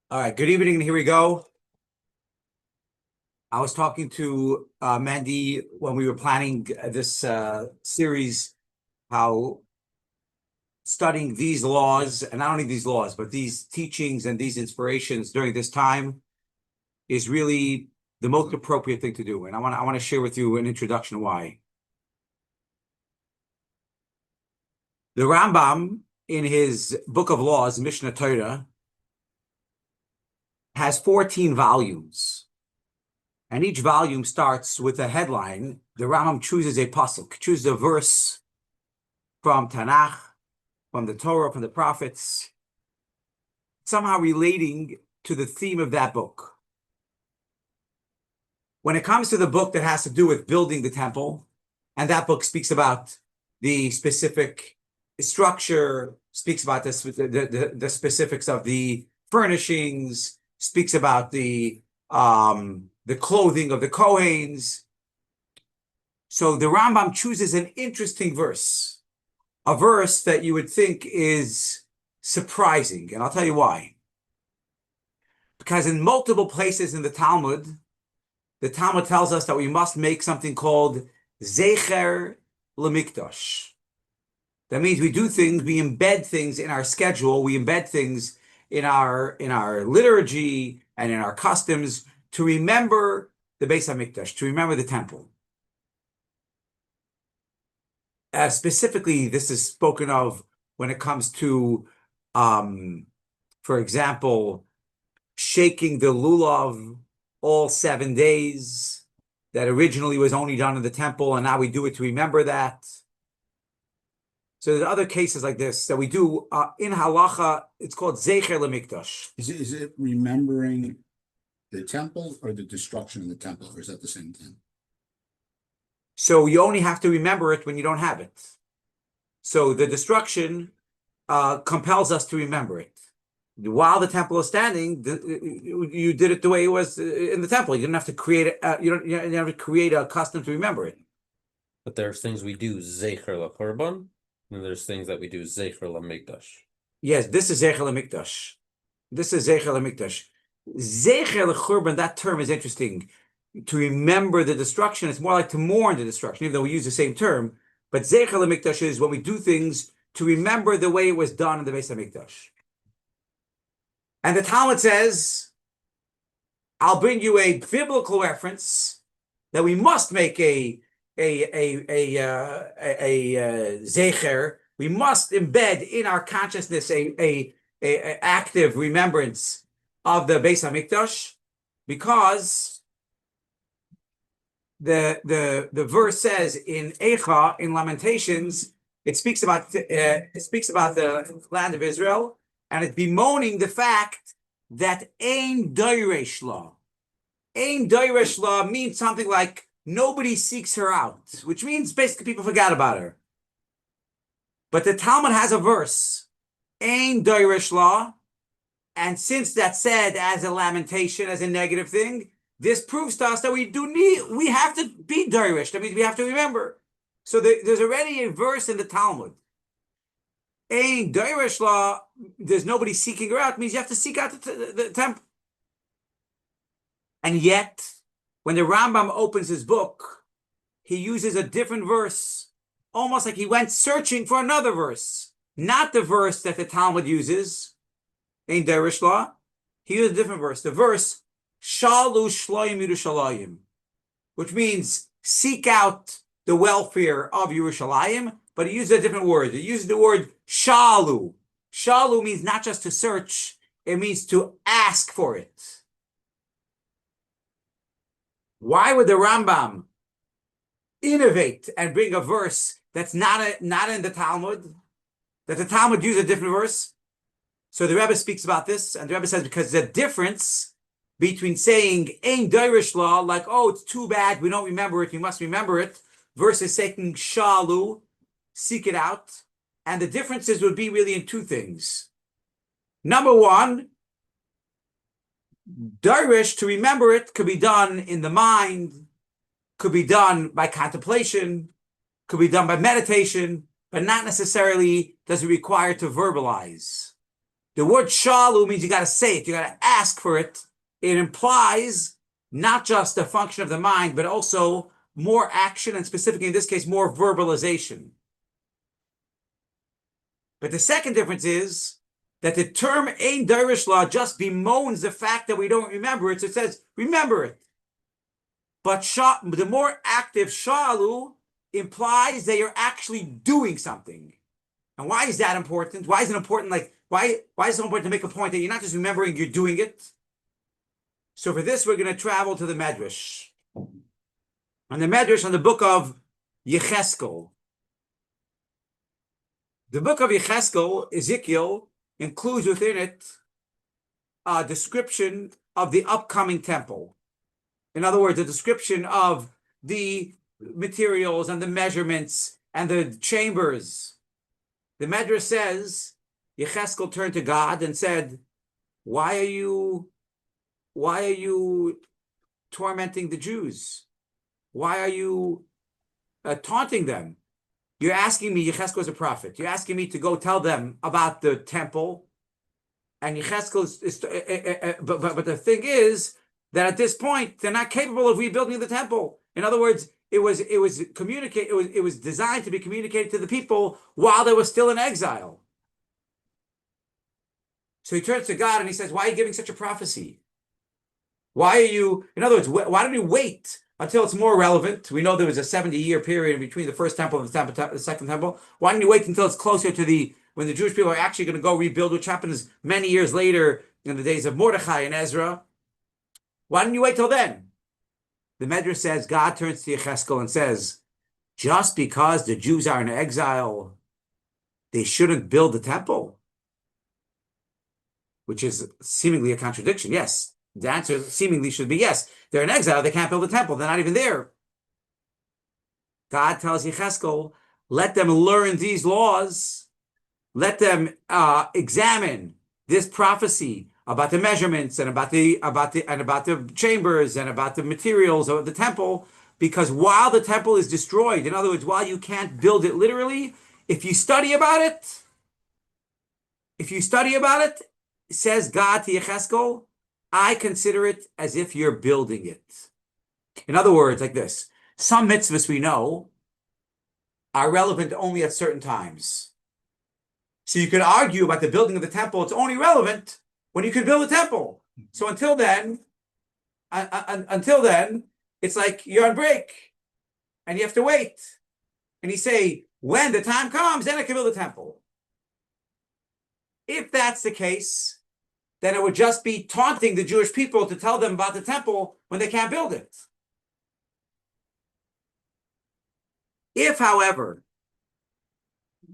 All right, good evening, and here we go. I was talking to Mandy when we were planning this series, how studying these laws, and not only these laws, but these teachings and these inspirations during this time is really the most appropriate thing to do. And I want to share with you an introduction why. The Rambam, in his book of laws, Mishnah Torah, has 14 volumes. And each volume starts with a headline. The Rambam chooses a pasuk, chooses a verse from Tanakh, from the Torah, from the prophets, somehow relating to the theme of that book. When it comes to the book that has to do with building the temple, and that book speaks about the specific structure, speaks about the specifics of the furnishings, speaks about the clothing of the Kohanes. So the Rambam chooses an interesting verse, a verse that you would think is surprising, and I'll tell you why. Because in multiple places in the Talmud tells us that we must make something called Zecher Lemikdash. That means we do things, we embed things in our schedule, we embed things in our liturgy and in our customs to remember the Beis HaMikdash, to remember the temple. Specifically, this is spoken of when it comes to, for example, shaking the lulav all 7 days, that originally was only done in the temple, and now we do it to remember that. So there's other cases like this that we do in halacha. It's called Zecher Lemikdash. Is it remembering the temple or the destruction of the temple, or is that the same thing? So you only have to remember it when you don't have it. So the destruction compels us to remember it. While the temple is standing, you did it the way it was in the temple. You didn't have to create it. You don't have to create a custom to remember it. But there's things we do Zecher LaKorban, and there's things that we do Zecher LaMikdash. Yes, this is Zecher LaMikdash. This is Zecher LaMikdash. Zecher LaKorban, that term is interesting. To remember the destruction, it's more like to mourn the destruction, even though we use the same term. But Zecher LaMikdash is when we do things to remember the way it was done in the Beis HaMikdash. And the Talmud says, I'll bring you a biblical reference that we must make a zecher. We must embed in our consciousness a active remembrance of the Beis HaMikdash, because the verse says in Eicha, in Lamentations, it speaks about the land of Israel, and it's bemoaning the fact that Ein Doiresh La. Ein Doiresh La means something like nobody seeks her out, which means basically people forgot about her. But the Talmud has a verse, Ein Doiresh La, and since that's said as a lamentation, as a negative thing, this proves to us that we have to be Doiresh. That means we have to remember. So there's already a verse in the Talmud. Ein Doiresh La, there's nobody seeking her out, means you have to seek out the temple. And yet, when the Rambam opens his book, he uses a different verse, almost like he went searching for another verse, not the verse that the Talmud uses, Ein Doiresh La. He used a different verse, the verse, Shalu Shloim Yerushalayim, which means seek out the welfare of Yerushalayim, but he used a different word. He used the word shalu. Shalu means not just to search, it means to ask for it. Why would the Rambam innovate and bring a verse that's not in the Talmud, that the Talmud used a different verse? So the Rebbe speaks about this, and the Rebbe says because the difference between saying Ein Doiresh La, like, oh, it's too bad, we don't remember it, we must remember it, versus saying Shalu, seek it out. And the differences would be really in two things. Number one, Doiresh, to remember it, could be done in the mind, could be done by contemplation, could be done by meditation, but not necessarily does it require to verbalize. The word shalu means you got to say it, you got to ask for it. It implies not just a function of the mind, but also more action, and specifically in this case, more verbalization. But the second difference is that the term ein derish la just bemoans the fact that we don't remember it. So it says, remember it. But the more active shalu implies that you're actually doing something. And why is that important? Why is it important? Why is it so important to make a point that you're not just remembering, you're doing it? So for this, we're going to travel to the Medrash. And the Medrash on the book of Yecheskel. The book of Yecheskel, Ezekiel, includes within it a description of the upcoming temple. In other words, a description of the materials and the measurements and the chambers. The Medrash says, Yecheskel turned to God and said, why are you tormenting the Jews? Why are you taunting them? You're asking me, Yecheskel is a prophet, you're asking me to go tell them about the temple. And Yecheskel but the thing is that at this point, they're not capable of rebuilding the temple. In other words, it was designed to be communicated to the people while they were still in exile. So he turns to God and he says, why are you giving such a prophecy? Why are you, in other words, why don't you wait until it's more relevant? We know there was a 70-year period between the first temple and the second temple. Why don't you wait until it's closer to when the Jewish people are actually going to go rebuild, which happens many years later in the days of Mordechai and Ezra? Why don't you wait till then? The Medrash says, God turns to Yecheskel and says, just because the Jews are in exile, they shouldn't build the temple? Which is seemingly a contradiction. Yes, the answer seemingly should be yes. They're in exile, they can't build the temple, they're not even there. God tells Yecheskel, let them learn these laws, let them examine this prophecy about the measurements and about the chambers and about the materials of the temple, because while the temple is destroyed, in other words, while you can't build it literally, if you study about it, says God to Yecheskel, I consider it as if you're building it. In other words, like this, some mitzvahs we know are relevant only at certain times. So you could argue about the building of the temple, it's only relevant when you can build a temple. So until then, it's like you're on break and you have to wait. And you say, when the time comes, then I can build a temple. If that's the case, then it would just be taunting the Jewish people to tell them about the temple when they can't build it. If, however,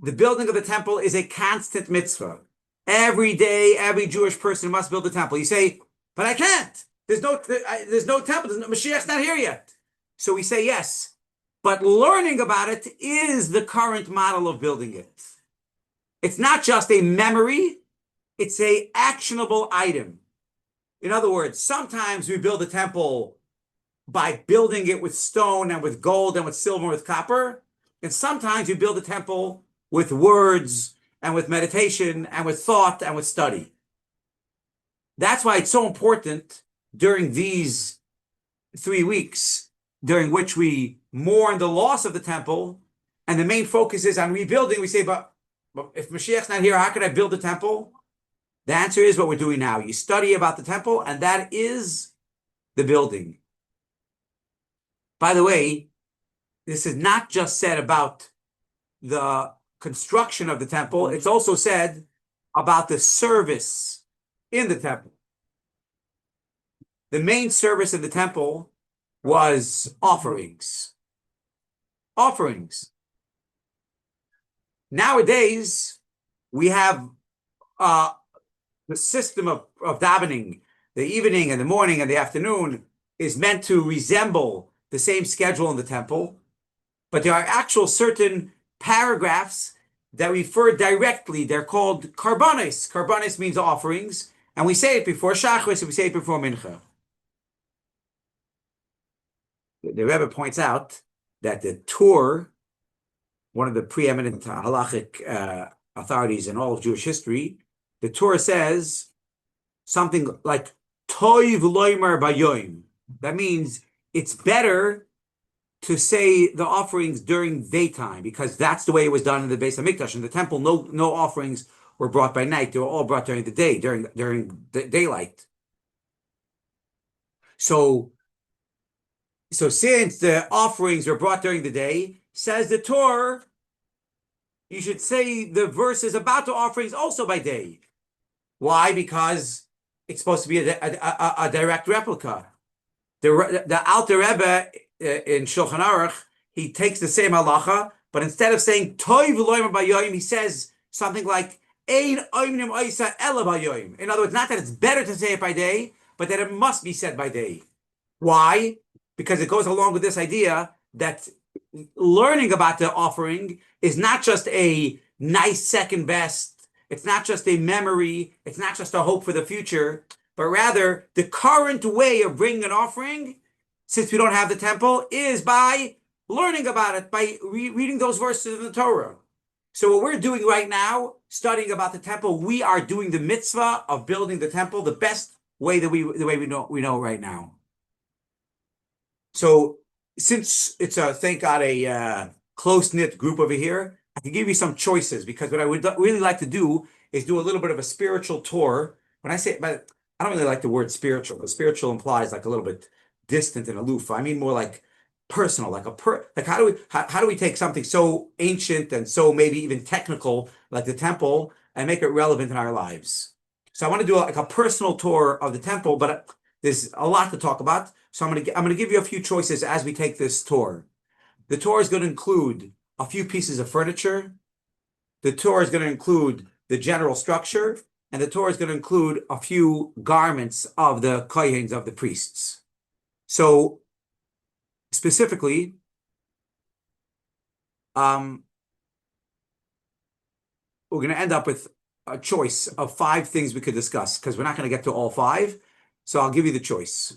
the building of the temple is a constant mitzvah, every day, every Jewish person must build the temple. You say, but I can't. There's no temple. Mashiach's not here yet. So we say yes, but learning about it is the current model of building it. It's not just a memory, it's an actionable item. In other words, sometimes we build a temple by building it with stone and with gold and with silver and with copper. And sometimes we build a temple with words and with meditation and with thought and with study. That's why it's so important during these 3 weeks, during which we mourn the loss of the temple, and the main focus is on rebuilding. We say, but if Mashiach's not here, how can I build the temple? The answer is what we're doing now. You study about the temple, and that is the building. By the way, this is not just said about the construction of the temple, it's also said about the service in the temple. The main service in the temple was offerings. Offerings. Nowadays, we have the system of davening, the evening and the morning and the afternoon is meant to resemble the same schedule in the temple, but there are actual certain paragraphs that refer directly. They're called karbanis. Karbanis means offerings, and we say it before Shachris and we say it before Mincha. The Rebbe points out that the Tur, one of the preeminent halachic authorities in all of Jewish history, the Torah says something like Toiv loimer bayoim. That means it's better to say the offerings during daytime because that's the way it was done in the Beis HaMikdash. In the temple, no offerings were brought by night. They were all brought during the day, during the daylight. So since the offerings are brought during the day, says the Torah, you should say the verses about the offerings also by day. Why? Because it's supposed to be a direct replica. The Alter Rebbe in Shulchan Aruch, he takes the same halacha, but instead of saying Toiv loimer bayoim, he says something like Ein oimnim oisa ela bayoim. In other words, not that it's better to say it by day, but that it must be said by day. Why? Because it goes along with this idea that learning about the offering is not just a nice second best, it's not just a memory, it's not just a hope for the future, but rather the current way of bringing an offering, since we don't have the temple, is by learning about it, by reading those verses in the Torah. So what we're doing right now, studying about the temple, we are doing the mitzvah of building the temple the best way that we know right now. So since it's thank God, a close-knit group over here, I can give you some choices because what I would really like to do is do a little bit of a spiritual tour. When I say, but I don't really like the word spiritual. The spiritual implies like a little bit distant and aloof. I mean more like personal, like how do we take something so ancient and so maybe even technical like the temple and make it relevant in our lives? So I want to do like a personal tour of the temple, but there's a lot to talk about. So I'm going to give you a few choices as we take this tour. The tour is going to include a few pieces of furniture. The tour is going to include the general structure, and the tour is going to include a few garments of the kohanes, of the priests. So specifically, we're going to end up with a choice of 5 things we could discuss because we're not going to get to all 5. So I'll give you the choice.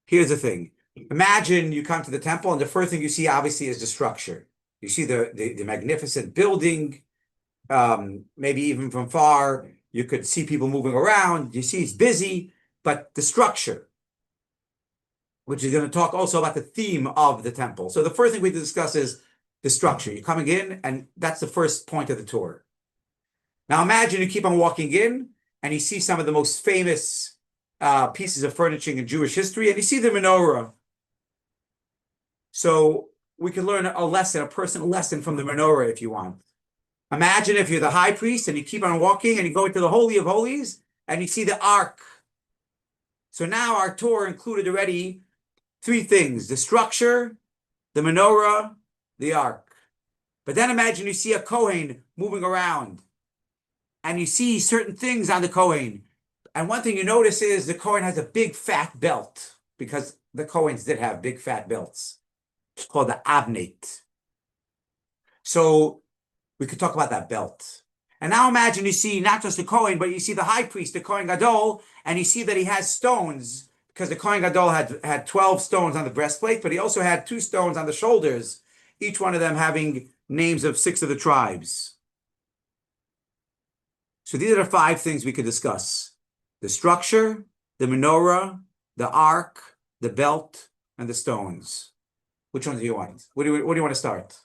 Here's the thing. Imagine you come to the temple and the first thing you see obviously is the structure. You see the magnificent building, maybe even from far, you could see people moving around. You see it's busy, but the structure, which is going to talk also about the theme of the temple. So the first thing we discuss is the structure. You're coming in and that's the first point of the tour. Now imagine you keep on walking in and you see some of the most famous pieces of furniture in Jewish history, and you see the menorah. So we can learn a personal lesson from the menorah if you want. Imagine if you're the high priest and you keep on walking and you go into the Holy of Holies and you see the Ark. So now our tour included already 3 things: the structure, the menorah, the Ark. But then imagine you see a Kohen moving around and you see certain things on the Kohen. And one thing you notice is the Kohen has a big fat belt because the Kohens did have big fat belts. It's called the abnate. So we could talk about that belt. And now imagine you see not just the Kohen, but you see the high priest, the Kohen Gadol, and you see that he has stones because the Kohen Gadol had 12 stones on the breastplate, but he also had 2 stones on the shoulders, each one of them having names of 6 of the tribes. So these are the 5 things we could discuss: the structure, the menorah, the ark, the belt, and the stones. Which one do you want? What do you want to start?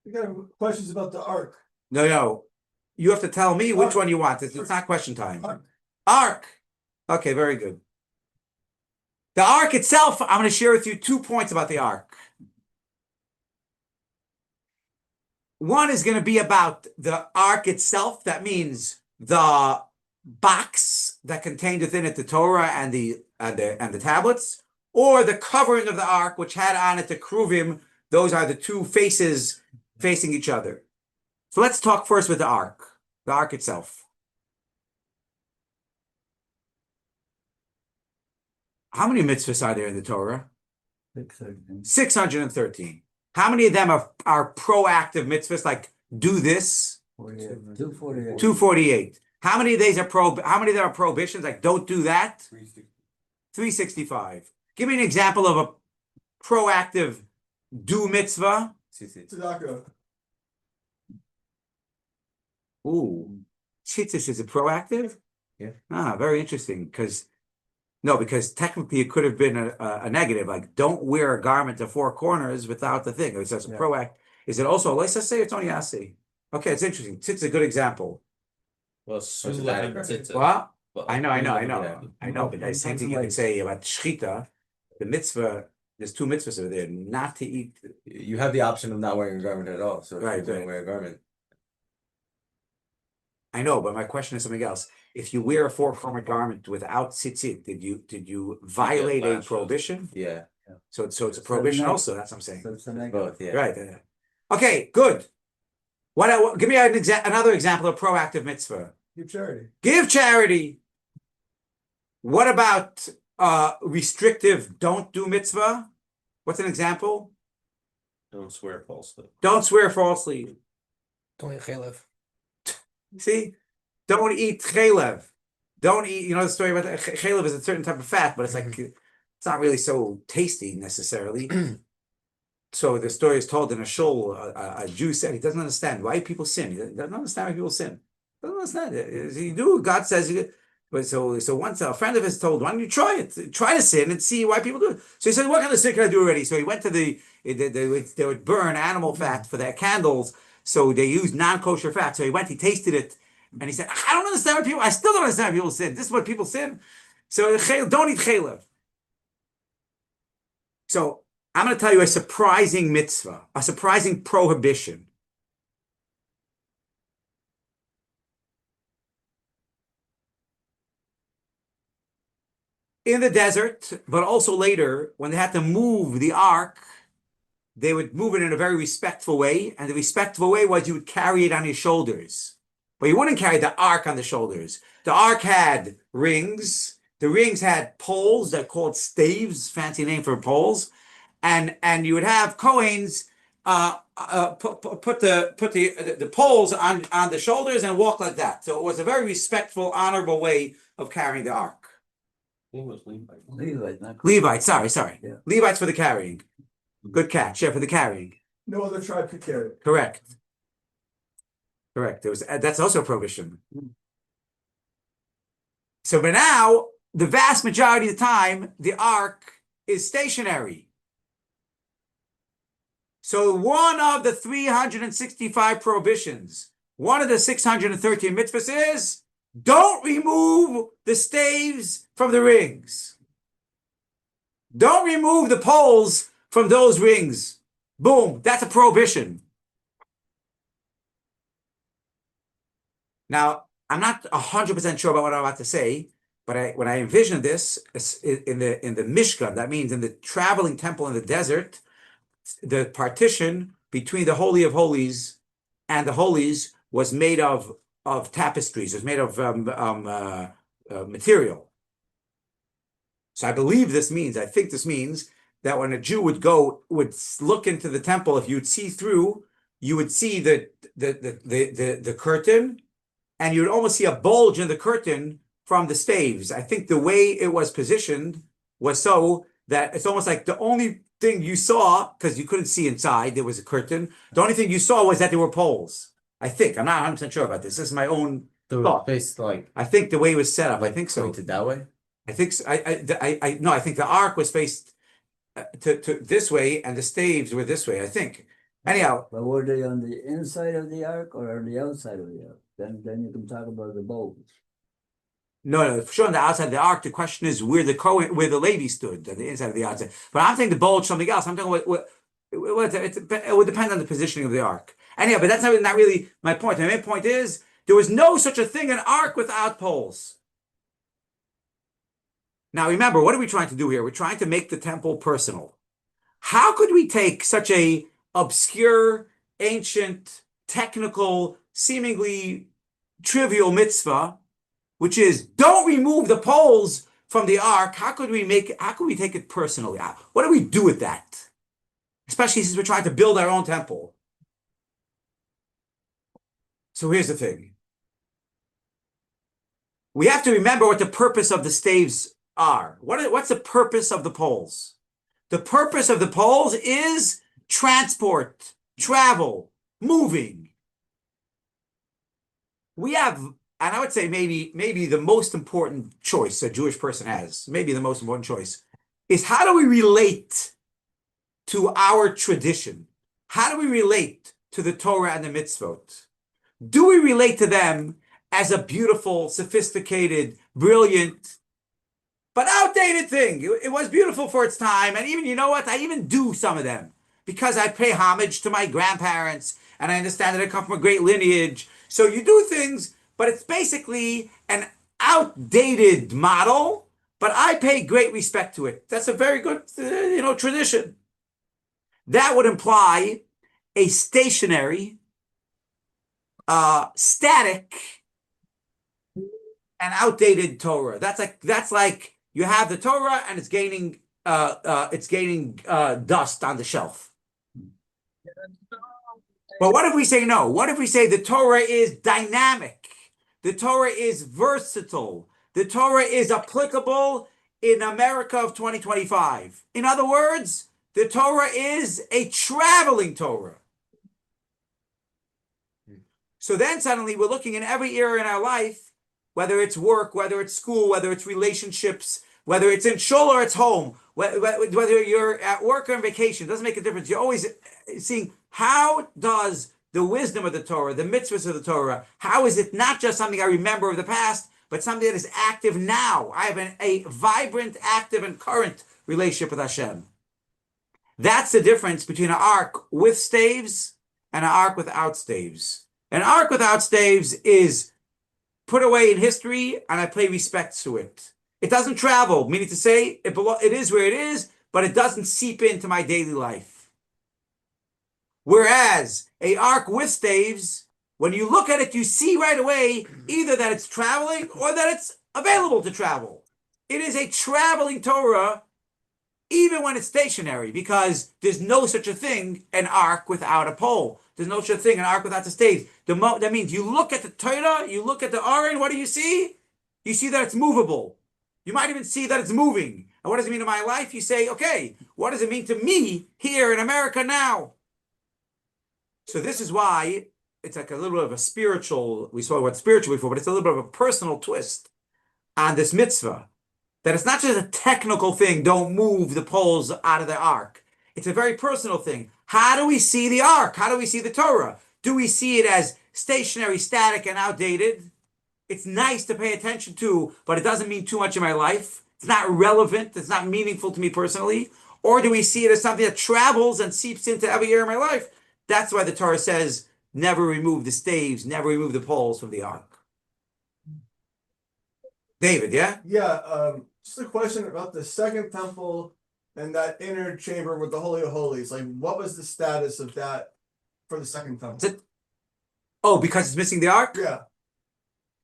We got questions about the ark. No. You have to tell me which one you want. It's not question time. Ark. Okay, very good. The ark itself, I'm going to share with you 2 points about the ark. One is going to be about the ark itself. That means the box that contained within it the Torah and the tablets, or the covering of the ark, which had on it the keruvim. Those are the 2 faces facing each other. So let's talk first with the ark itself. How many mitzvahs are there in the Torah? 613. How many of them are proactive mitzvahs, like do this? 248. 248. How many of these are prohibitions, like don't do that? 365. Give me an example of a proactive do mitzvah. Tzedakah. Ooh, tzitzis is it proactive? Very interesting. Because technically it could have been a negative, like don't wear a garment to four corners without the thing. It says a proact. Is it also let's just say it's only asi? Okay, it's interesting. It's a good example. Well, Sula and Tzitza. Well, But I know, yeah. but the same thing you can say about shchita, the mitzvah. There's two mitzvahs over there: not to eat. You have the option of not wearing a garment at all. So if Right, you don't right. wear a garment. I know, but my question is something else. If you wear a four-corner garment without tzitzit, did you violate a lashes. prohibition? Yeah, So it's a prohibition also. That's what I'm saying. So it's a negative. both. Yeah. Right. Okay. Good. Give me another example of proactive mitzvah. Give charity. Give charity. What about restrictive? Don't do mitzvah. What's an example? Don't swear falsely. Don't swear falsely. Don't eat chalev. See, don't eat chalev. Don't eat. You know the story about chalev is a certain type of fat, but it's like it's not really so tasty necessarily. So the story is told in a shul. A Jew said he doesn't understand why people sin. He doesn't understand why people sin. Doesn't understand it. You do. God says. But so once a friend of his told, why don't you try it? Try to sin and see why people do it. So he said, what kind of sin can I do already? So he went to they would burn animal fat for their candles. So they used non-kosher fat. So he went, he tasted it, and he said, I don't understand why people, I still don't understand why people sin. This is what people sin. So don't eat chalev. So I'm going to tell you a surprising mitzvah, a surprising prohibition. In the desert, but also later, when they had to move the ark, they would move it in a very respectful way. And the respectful way was you would carry it on your shoulders. But you wouldn't carry the ark on the shoulders. The ark had rings. The rings had poles that called staves, fancy name for poles. And you would have Kohens put the poles on the shoulders and walk like that. So it was a very respectful, honorable way of carrying the ark. Levites, sorry. Yeah. Levites for the carrying. Good catch, for the carrying. No other tribe could carry it. Correct. That's also a prohibition. So, but now the vast majority of the time, the ark is stationary. So one of the 365 prohibitions, one of the 613 mitzvahs is don't remove the staves from the rings. Don't remove the poles from those rings. Boom, that's a prohibition. Now, I'm not 100% sure about what I'm about to say, but when I envision this in the Mishkan, that means in the traveling temple in the desert, the partition between the Holy of Holies and the Holies was made of tapestries. It was made of material. So I think this means that when a Jew would look into the temple, if you'd see through, you would see the curtain, and you would almost see a bulge in the curtain from the staves. I think the way it was positioned was so that it's almost like the only thing you saw, because you couldn't see inside, there was a curtain. The only thing you saw was that there were poles. I think. I'm not 100% sure about this. This is my own thought. Based like I think the way it was set up. I think so. pointed that way. I think so. I think the ark was faced to this way, and the staves were this way. I think. Anyhow, But were they on the inside of the ark or on the outside of the ark? Then you can talk about the bowls. no, for sure on the outside of the ark. The question is where the Levi stood, on the inside of the outside. But I'm thinking the bulge something else. I'm talking about it would depend on the positioning of the ark. Anyhow, but that's not really my point. My main point is there was no such a thing an ark without poles. Now remember, what are we trying to do here? We're trying to make the temple personal. How could we take such a obscure, ancient, technical, seemingly trivial mitzvah, which is don't remove the poles from the ark? How could we take it personally? What do we do with that? Especially since we're trying to build our own temple. So here's the thing. We have to remember what the purpose of the staves are. What's the purpose of the poles? The purpose of the poles is transport, travel, moving. We have and I would say maybe the most important choice a Jewish person has, maybe the most important choice, is how do we relate to our tradition? How do we relate to the Torah and the mitzvot? Do we relate to them as a beautiful, sophisticated, brilliant, but outdated thing? It was beautiful for its time, and even, you know what? I even do some of them because I pay homage to my grandparents, and I understand that I come from a great lineage. So you do things, but it's basically an outdated model, but I pay great respect to it. That's a very good, tradition. That would imply a stationary, static, and outdated Torah. That's like you have the Torah and it's gaining dust on the shelf. But what if we say no? What if we say the Torah is dynamic? The Torah is versatile. The Torah is applicable in America of 2025. In other words, the Torah is a traveling Torah. So then suddenly we're looking in every era in our life, whether it's work, whether it's school, whether it's relationships, whether it's in shul or it's home, whether you're at work or on vacation, it doesn't make a difference. You're always seeing how does the wisdom of the Torah, the mitzvahs of the Torah, how is it not just something I remember of the past, but something that is active now? I have a vibrant, active, and current relationship with Hashem. That's the difference between an ark with staves and an ark without staves. An ark without staves is put away in history, and I pay respect to it. It doesn't travel, meaning to say it is where it is, but it doesn't seep into my daily life. Whereas a ark with staves, when you look at it, you see right away either that it's traveling or that it's available to travel. It is a traveling Torah, even when it's stationary, because there's no such a thing, an ark without a pole. There's no such a thing, an ark without the staves. That means you look at the Torah, you look at the Aron, what do you see? You see that it's movable. You might even see that it's moving. And what does it mean to my life? You say, okay, what does it mean to me here in America now? So this is why it's like a little bit of a spiritual, we saw what spiritual before, but it's a little bit of a personal twist on this mitzvah. That it's not just a technical thing, don't move the poles out of the ark. It's a very personal thing. How do we see the ark? How do we see the Torah? Do we see it as stationary, static, and outdated? It's nice to pay attention to, but it doesn't mean too much in my life. It's not relevant. It's not meaningful to me personally. Or do we see it as something that travels and seeps into every area of my life? That's why the Torah says, never remove the staves, never remove the poles from the ark. David, yeah? Yeah, just a question about the second temple and that inner chamber with the Holy of Holies. Like, what was the status of that for the second temple? Oh, because it's missing the ark? Yeah.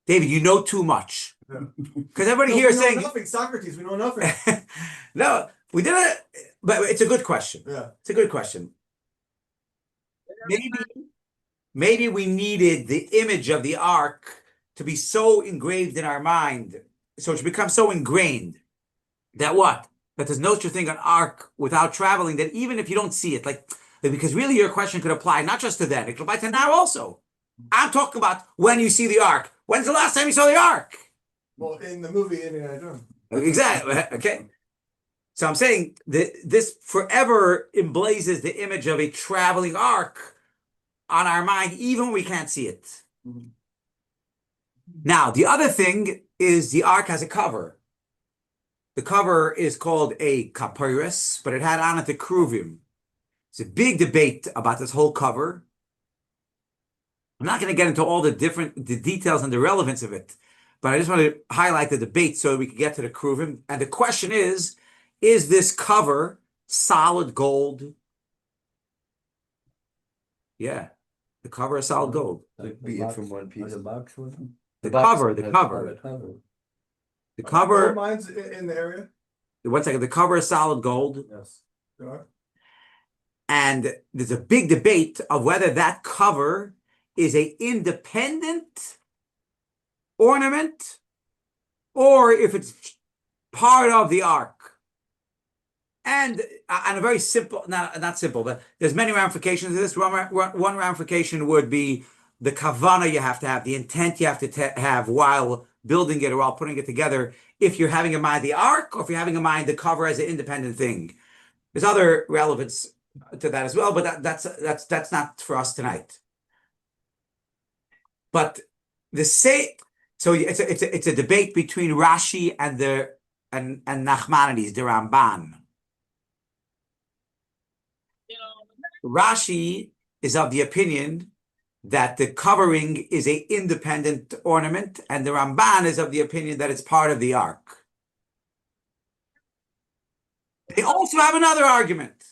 David, you know too much. Because everybody No, here we is know saying... nothing. Socrates, we know nothing. No, we didn't... But it's a good question. Yeah. It's a good question. Maybe we needed the image of the ark to be so engraved in our mind, so it becomes so ingrained that what? That there's no such thing an ark without traveling, that even if you don't see it, because really your question could apply not just to then, it could apply to now also. I'm talking about when you see the ark. When's the last time you saw the ark? Well, in the movie Indiana Jones. Exactly. Okay. So I'm saying that this forever emblazes the image of a traveling ark on our mind, even when we can't see it. Mm-hmm. Now, the other thing is the ark has a cover. The cover is called a kapiris, but it had on it the kruvim. It's a big debate about this whole cover. I'm not going to get into all the details and the relevance of it, but I just want to highlight the debate so we can get to the kruvim. And the question is this cover solid gold? Yeah, the cover is solid gold. Be it from one piece. The box with them? The box cover. The cover. The cover. Gold mines in the area. 1 second. The cover is solid gold. Yes. There are. And there's a big debate of whether that cover is an independent ornament or if it's part of the ark. And a very simple, not simple, but there's many ramifications of this. One ramification would be the kavana you have to have, the intent you have to have while building it or while putting it together, if you're having in mind the ark or if you're having in mind the cover as an independent thing. There's other relevance to that as well, but that's not for us tonight. But so it's a debate between Rashi and Nachmanides, the Ramban. Rashi is of the opinion that the covering is an independent ornament, and the Ramban is of the opinion that it's part of the ark. They also have another argument,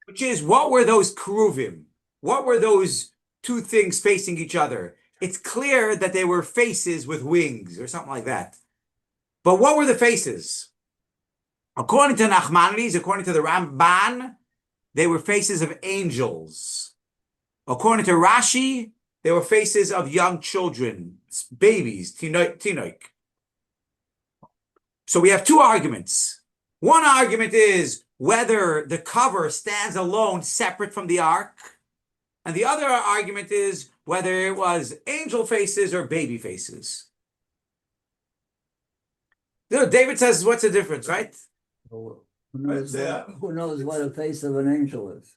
which is, what were those keruvim? What were those two things facing each other? It's clear that they were faces with wings or something like that. But what were the faces? According to Nachmanides, according to the Ramban, they were faces of angels. According to Rashi, they were faces of young children, babies, tinoik. So we have two arguments. One argument is whether the cover stands alone, separate from the ark. And the other argument is whether it was angel faces or baby faces. David says, what's the difference, right? Who knows what a face of an angel is?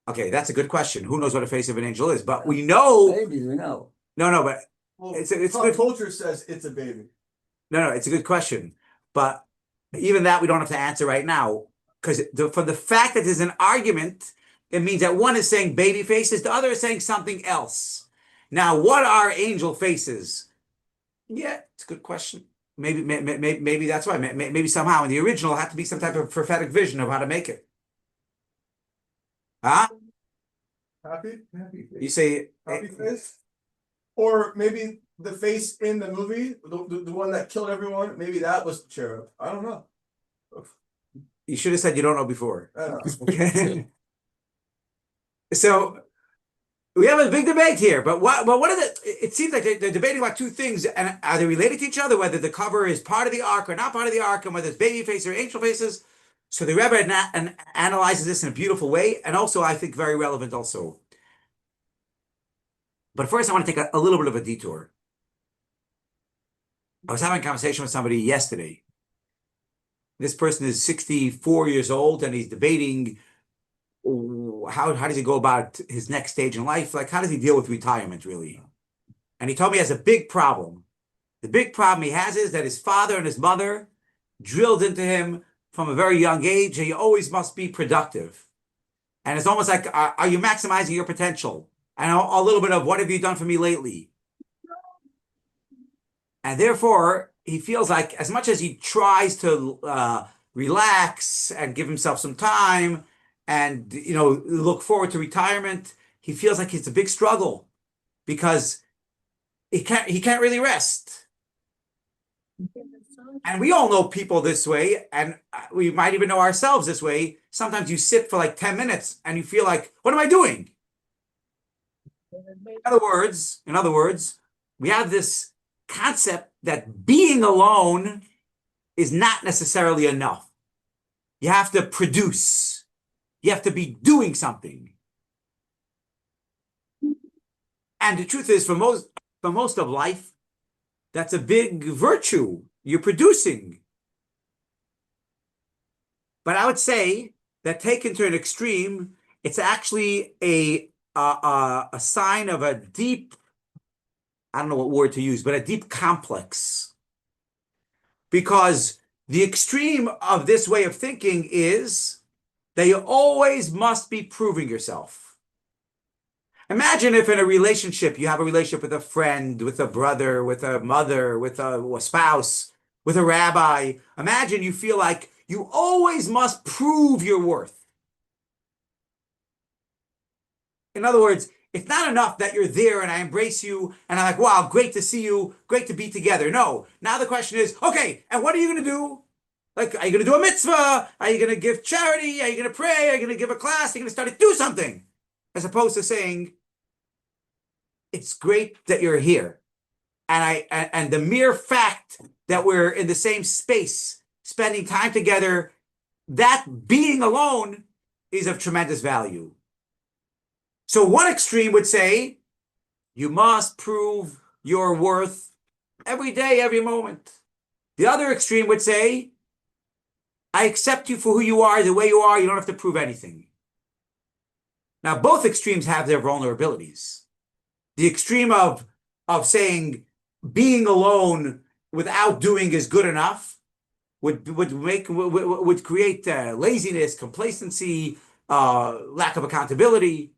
Okay, that's a good question. Who knows what a face of an angel is? But we know. Babies, we know. No, but Well, it's pop good. culture says it's a baby. No, it's a good question. But even that we don't have to answer right now, because from the fact that there's an argument, it means that one is saying baby faces, the other is saying something else. Now, what are angel faces? Yeah, it's a good question. Maybe that's why. Maybe somehow in the original had to be some type of prophetic vision of how to make it. Huh? Happy face. You say Happy face? Or maybe the face in the movie, the one that killed everyone, maybe that was the cherub. I don't know. you should have said you don't know before. I don't know. Okay. So we have a big debate here, but what are it seems like they're debating about two things, and are they related to each other, whether the cover is part of the ark or not part of the ark, and whether it's baby faces or angel faces. So the Rebbe analyzes this in a beautiful way, and also I think very relevant also. But first I want to take a little bit of a detour. I was having a conversation with somebody yesterday. This person is 64 years old, and he's debating how does he go about his next stage in life? Like, how does he deal with retirement, really? And he told me he has a big problem. The big problem he has is that his father and his mother drilled into him from a very young age that you always must be productive. And it's almost like, are you maximizing your potential? And a little bit of, what have you done for me lately? And therefore, he feels like as much as he tries to relax and give himself some time and, look forward to retirement, he feels like it's a big struggle because he can't really rest. And we all know people this way, and we might even know ourselves this way. Sometimes you sit for like 10 minutes and you feel like, what am I doing? In other words, we have this concept that being alone is not necessarily enough. You have to produce. You have to be doing something. And the truth is, for most of life, that's a big virtue. You're producing. But I would say that taken to an extreme, it's actually a sign of a deep, I don't know what word to use, but a deep complex. Because the extreme of this way of thinking is that you always must be proving yourself. Imagine if in a relationship, you have a relationship with a friend, with a brother, with a mother, with a spouse, with a rabbi. Imagine you feel like you always must prove your worth. In other words, it's not enough that you're there and I embrace you and I'm like, wow, great to see you, great to be together. No, now the question is, okay, and what are you going to do? Like, are you going to do a mitzvah? Are you going to give charity? Are you going to pray? Are you going to give a class? Are you going to start to do something? As opposed to saying, it's great that you're here. And the mere fact that we're in the same space, spending time together, that being alone is of tremendous value. So one extreme would say, You must prove your worth every day, every moment. The other extreme would say, I accept you for who you are, the way you are. You don't have to prove anything. Now, both extremes have their vulnerabilities. The extreme of saying being alone without doing is good enough would create laziness, complacency, lack of accountability.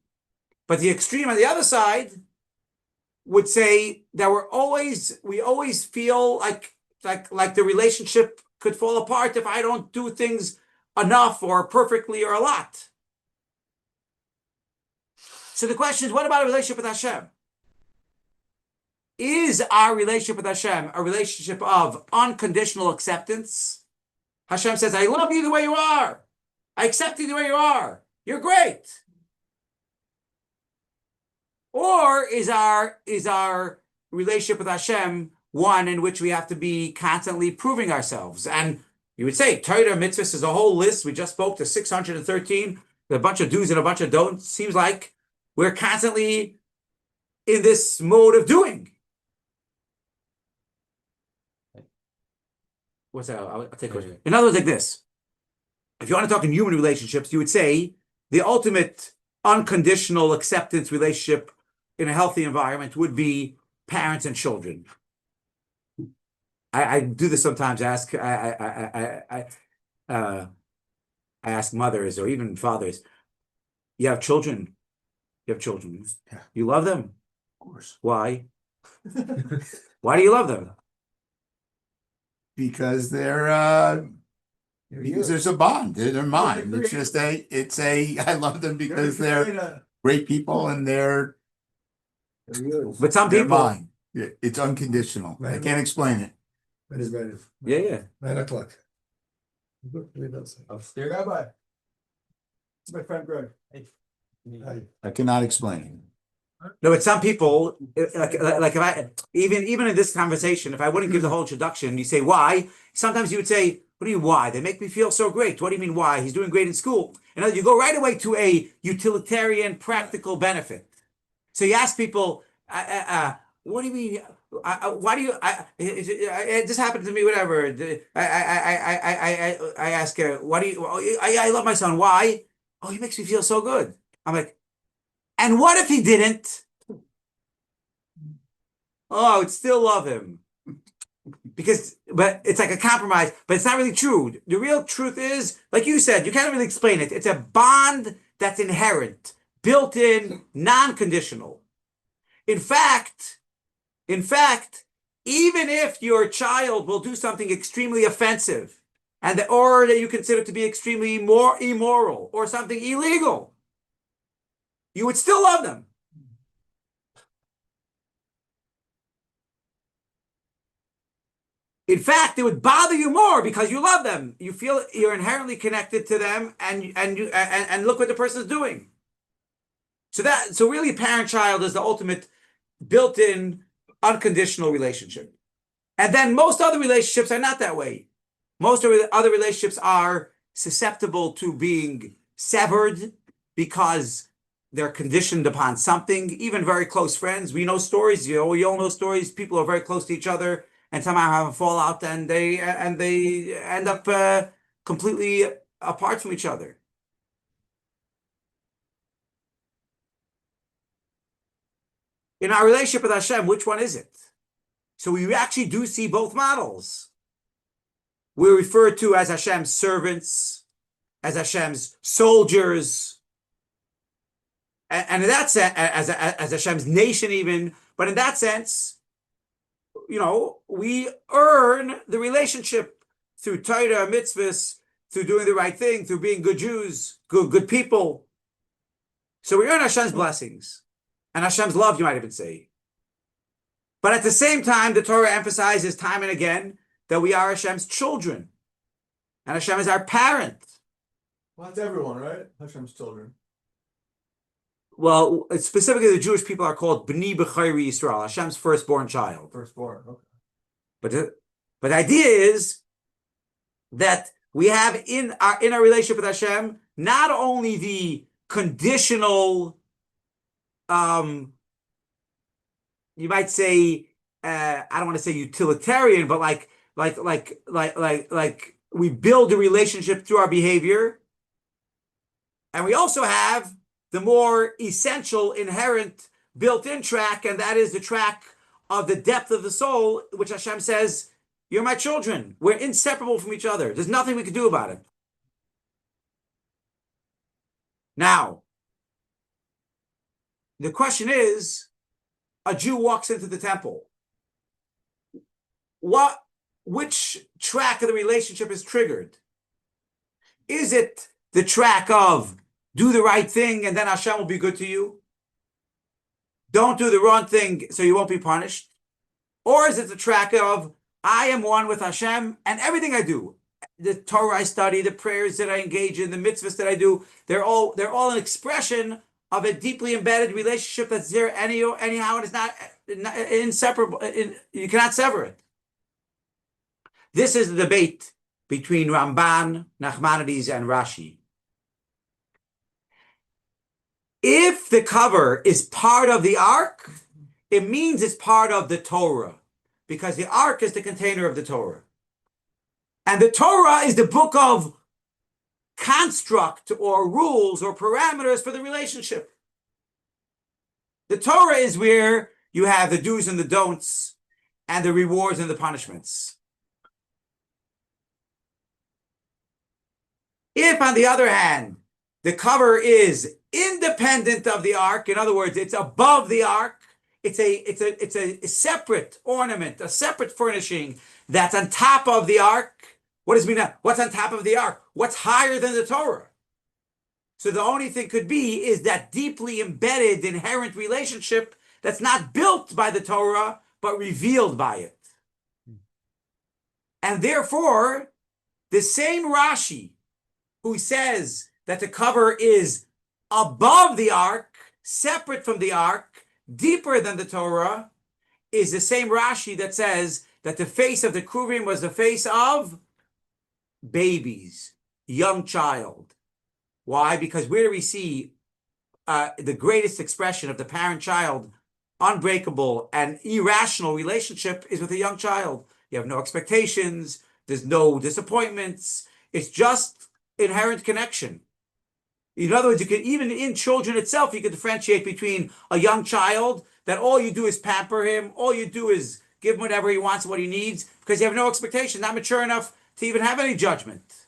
But the extreme on the other side would say that we always feel like the relationship could fall apart if I don't do things enough or perfectly or a lot. So the question is, what about a relationship with Hashem? Is our relationship with Hashem a relationship of unconditional acceptance? Hashem says, I love you the way you are. I accept you the way you are. You're great. Or is our relationship with Hashem one in which we have to be constantly proving ourselves? And you would say, Torah mitzvahs is a whole list. We just spoke to 613, a bunch of do's and a bunch of don'ts. Seems like we're constantly in this mode of doing. What's that? I'll take it. In other words, like this. If you want to talk in human relationships, you would say the ultimate unconditional acceptance relationship in a healthy environment would be parents and children. I do this sometimes. I ask mothers or even fathers, you have children. You have children. Yeah. You love them. Of course. Why? Why do you love them? Because because there's a bond. They're mine. It's just I love them because they're great people and they're But some people, mine. Yeah, it's unconditional. I can't explain it. yeah. 9 o'clock. Dear Rabbi, it's my friend Greg. I cannot explain it. No, but some people, like if I even in this conversation, if I wouldn't give the whole introduction, you say why? Sometimes you would say, "What do you mean why? They make me feel so great." What do you mean why? He's doing great in school. And you go right away to a utilitarian, practical benefit. So you ask people, "What do you mean? Why do you?" This happened to me. Whatever. I ask her, "Why do you?" I love my son. Why? Oh, he makes me feel so good. I'm like, and what if he didn't? Oh, I would still love him. But it's like a compromise, but it's not really true. The real truth is, like you said, you can't really explain it. It's a bond that's inherent, built in, non-conditional. In fact, even if your child will do something extremely offensive, or that you consider to be extremely more immoral or something illegal, you would still love them. In fact, it would bother you more because you love them. You feel you're inherently connected to them, and look what the person is doing. So really, parent-child is the ultimate built-in, unconditional relationship. And then most other relationships are not that way. Most of the other relationships are susceptible to being severed because they're conditioned upon something. Even very close friends, we know stories. We all know stories. People are very close to each other and somehow have a fallout, and they end up completely apart from each other. In our relationship with Hashem, which one is it? So we actually do see both models. We're referred to as Hashem's servants, as Hashem's soldiers, and in that sense, as Hashem's nation even. But in that sense, we earn the relationship through Torah, mitzvahs, through doing the right thing, through being good Jews, good people. So we earn Hashem's blessings and Hashem's love, you might even say. But at the same time, the Torah emphasizes time and again that we are Hashem's children, and Hashem is our parent. Well, that's everyone, right? Hashem's children. Well, specifically, the Jewish people are called B'nai B'chayri Yisrael, Hashem's firstborn child. Firstborn, okay. But the idea is that we have in our relationship with Hashem not only the conditional you might say, I don't want to say utilitarian, but like we build a relationship through our behavior. And we also have the more essential, inherent, built-in track, and that is the track of the depth of the soul, which Hashem says, you're my children. We're inseparable from each other. There's nothing we can do about it. Now, the question is, a Jew walks into the temple. Which track of the relationship is triggered? Is it the track of do the right thing and then Hashem will be good to you? Don't do the wrong thing so you won't be punished? Or is it the track of I am one with Hashem and everything I do, the Torah I study, the prayers that I engage in, the mitzvahs that I do, they're all an expression of a deeply embedded relationship that's there anyhow, and it's not inseparable. You cannot sever it. This is the debate between Ramban, Nachmanides, and Rashi. If the cover is part of the ark, it means it's part of the Torah, because the ark is the container of the Torah. And the Torah is the book of construct or rules or parameters for the relationship. The Torah is where you have the do's and the don'ts and the rewards and the punishments. If, on the other hand, the cover is independent of the ark, in other words, it's above the ark, it's a separate ornament, a separate furnishing that's on top of the ark. What does it mean? What's on top of the ark? What's higher than the Torah? So the only thing could be is that deeply embedded, inherent relationship that's not built by the Torah, but revealed by it. And therefore, the same Rashi who says that the cover is above the ark, separate from the ark, deeper than the Torah, is the same Rashi that says that the face of the Kruvim was the face of babies, young child. Why? Because where do we see the greatest expression of the parent-child unbreakable and irrational relationship is with a young child. You have no expectations, there's no disappointments, it's just inherent connection. In other words, you can, even in children itself, you can differentiate between a young child that all you do is pamper him, all you do is give him whatever he wants, what he needs, because you have no expectation, not mature enough to even have any judgment.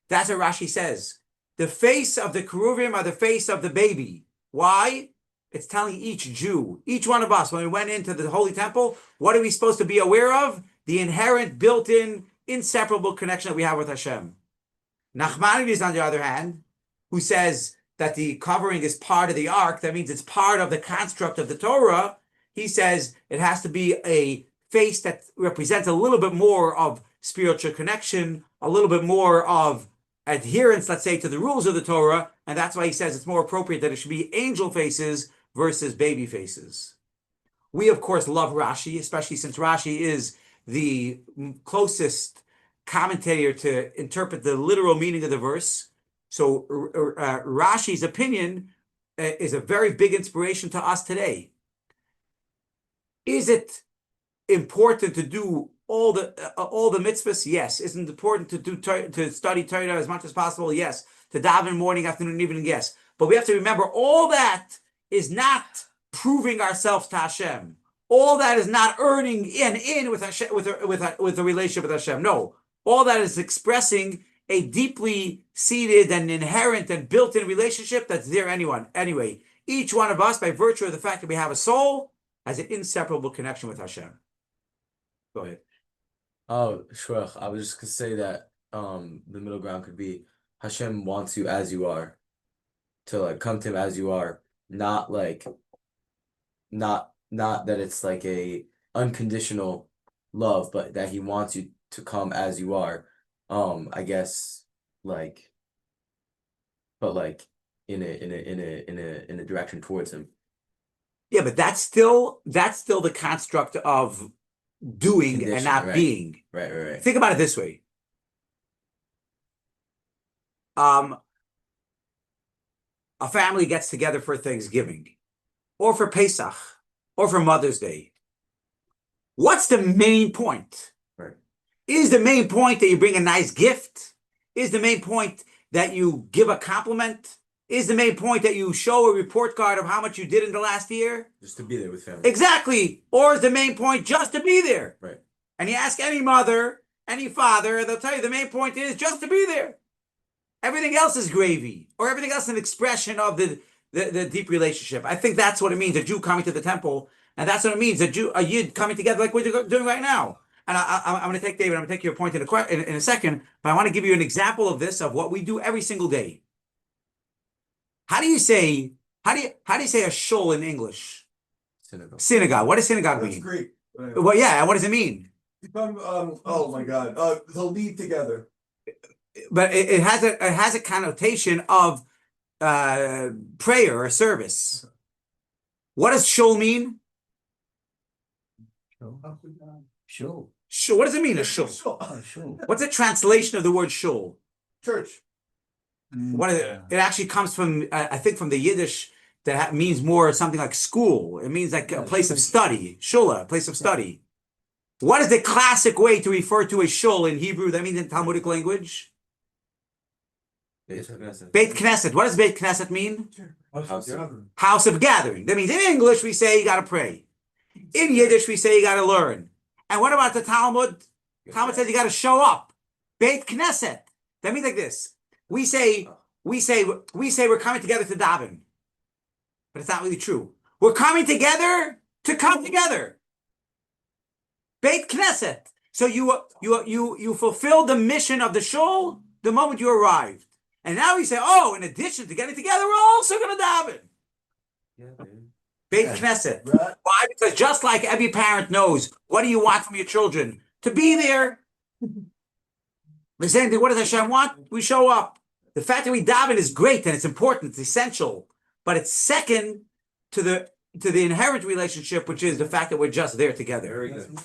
That's what Rashi says. The face of the Keruvim are the face of the baby. Why? It's telling each Jew, each one of us, when we went into the Holy Temple, what are we supposed to be aware of? The inherent, built-in, inseparable connection that we have with Hashem. Nachmanides, on the other hand, who says that the covering is part of the ark, that means it's part of the construct of the Torah, he says it has to be a face that represents a little bit more of spiritual connection, a little bit more of adherence, let's say, to the rules of the Torah, and that's why he says it's more appropriate that it should be angel faces versus baby faces. We, of course, love Rashi, especially since Rashi is the closest commentator to interpret the literal meaning of the verse. So Rashi's opinion is a very big inspiration to us today. Is it important to do all the mitzvahs? Yes. Isn't it important to study Torah as much as possible? Yes. To daven morning, afternoon, evening? Yes. But we have to remember all that is not proving ourselves to Hashem. All that is not earning in with Hashem, with a relationship with Hashem. No. All that is expressing a deeply seated and inherent and built-in relationship that's there anyway. Each one of us, by virtue of the fact that we have a soul, has an inseparable connection with Hashem. Go ahead. Oh, sure. I was just gonna say that the middle ground could be Hashem wants you as you are, to like come to him as you are, not that it's like a unconditional love, but that he wants you to come as you are. I guess but in a direction towards him. Yeah, but that's still the construct of doing and not right. being. Right. Think about it this way. A family gets together for Thanksgiving, or for Pesach, or for Mother's Day. What's the main point? Right. Is the main point that you bring a nice gift? Is the main point that you give a compliment? Is the main point that you show a report card of how much you did in the last year? Just to be there with family. Exactly. Or is the main point just to be there? Right. And you ask any mother, any father, they'll tell you the main point is just to be there. Everything else is gravy, or everything else is an expression of the deep relationship. I think that's what it means, a Jew coming to the temple, and that's what it means, a Yid coming together like we're doing right now. And I'm going to take David, I'm going to take your point in a second, but I want to give you an example of this, of what we do every single day. How do you say a shul in English? Synagogue. Synagogue. What does synagogue That's mean? Greek. Well, yeah, and what does it mean? Oh my God. To lead together. But it has a connotation of prayer or service. What does shul mean? Sure. Shul. What does it mean, a shul? Oh, sure. What's a translation of the word shul? Church. What is it? It actually comes from, I think, from the Yiddish that means more something like school. It means like a place of study. Shula, a place of study. What is the classic way to refer to a shul in Hebrew? That means in Talmudic language? Beit Knesset. Beit Knesset. What does Beit Knesset mean? House. House of gathering. That means in English we say you got to pray. In Yiddish we say you got to learn. And what about the Talmud? Talmud says you got to show up. Beit Knesset. That means like this. We say we're coming together to daven, but it's not really true. We're coming together to come together. Beit Knesset. So you fulfilled the mission of the shul the moment you arrived, and now we say, oh, in addition to getting together, we're also going to daven. Yeah, dude. Beit Yeah. Knesset. Right. Why? Because just like every parent knows, what do you want from your children? To be there. The same thing. What does Hashem want? We show up. The fact that we daven is great and it's important, it's essential, but it's second to the inherent relationship, which is the fact that we're just there together. Very good.